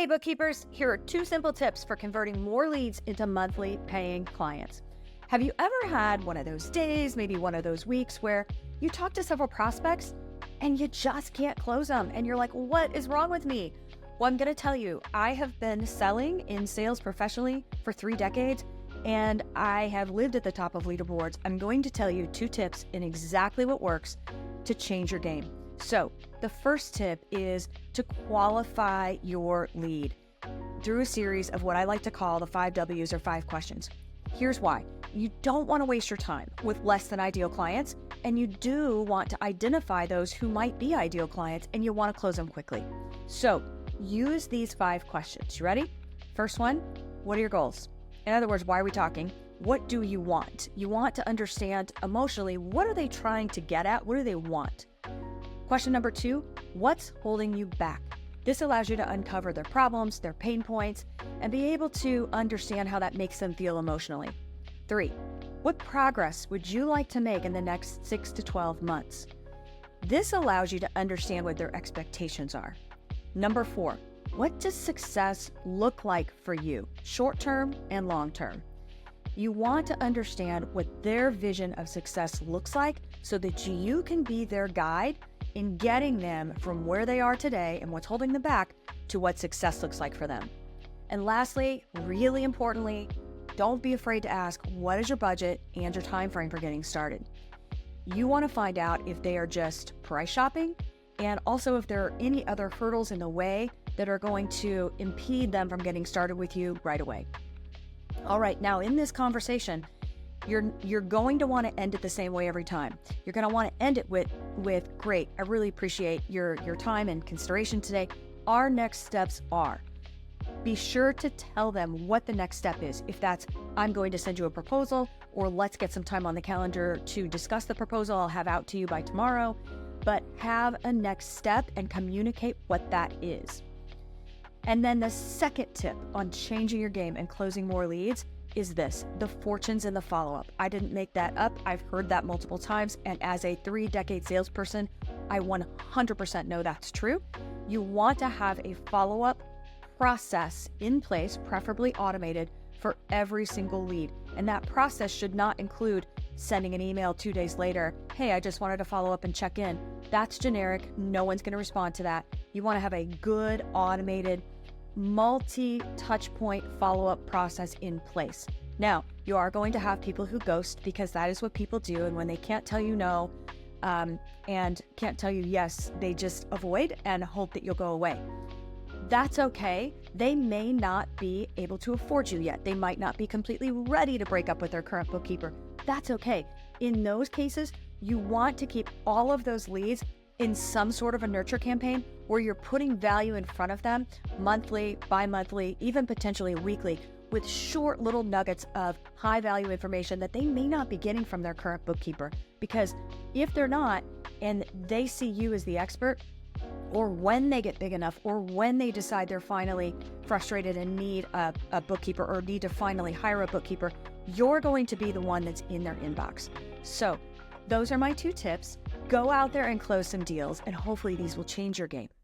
Hey bookkeepers, here are 2 simple tips for converting more leads into monthly paying clients. Have you ever had one of those days, maybe one of those weeks where you talk to several prospects and you just can't close them and you're like, what is wrong with me? Well, I'm going to tell you, I have been selling in sales professionally for 3 decades and I have lived at the top of leaderboards. I'm going to tell you 2 tips in exactly what works to change your game. So the first tip is to qualify your lead through a series of what I like to call the 5 W's or 5 questions. Here's why. You don't want to waste your time with less than ideal clients, and you do want to identify those who might be ideal clients, and you want to close them quickly. So use these 5 questions. You ready? First one, what are your goals? In other words, why are we talking? What do you want? You want to understand emotionally, what are they trying to get at? What do they want? Question number 2, what's holding you back? This allows you to uncover their problems, their pain points, and be able to understand how that makes them feel emotionally. 3, what progress would you like to make in the next 6 to 12 months? This allows you to understand what their expectations are. Number 4, what does success look like for you, short-term and long-term? You want to understand what their vision of success looks like so that you can be their guide in getting them from where they are today and what's holding them back to what success looks like for them. And lastly, really importantly, don't be afraid to ask, what is your budget and your time frame for getting started? You want to find out if they are just price shopping and also if there are any other hurdles in the way that are going to impede them from getting started with you right away. All right, now in this conversation, you're going to want to end it the same way every time. You're going to want to end it with great, I really appreciate your time and consideration today. Our next steps are, be sure to tell them what the next step is. If that's, I'm going to send you a proposal, or let's get some time on the calendar to discuss the proposal I'll have out to you by tomorrow, but have a next step and communicate what that is. And then the second tip on changing your game and closing more leads is this, the fortunes in the follow-up. I didn't make that up. I've heard that multiple times. And as a 3-decade salesperson, I 100% know that's true. You want to have a follow-up process in place, preferably automated, for every single lead. And that process should not include sending an email 2 days later, hey, I just wanted to follow up and check in. That's generic. No one's going to respond to that. You want to have a good automated multi-touchpoint follow-up process in place. Now, you are going to have people who ghost because that is what people do. And when they can't tell you no and can't tell you yes, they just avoid and hope that you'll go away. That's okay. They may not be able to afford you yet. They might not be completely ready to break up with their current bookkeeper. That's okay. In those cases, you want to keep all of those leads in some sort of a nurture campaign where you're putting value in front of them monthly, bi-monthly, even potentially weekly, with short little nuggets of high value information that they may not be getting from their current bookkeeper. Because if they're not, and they see you as the expert, or when they get big enough, or when they decide they're finally frustrated and need a bookkeeper, or need to finally hire a bookkeeper, you're going to be the one that's in their inbox. So those are my 2 tips. Go out there and close some deals, and hopefully these will change your game.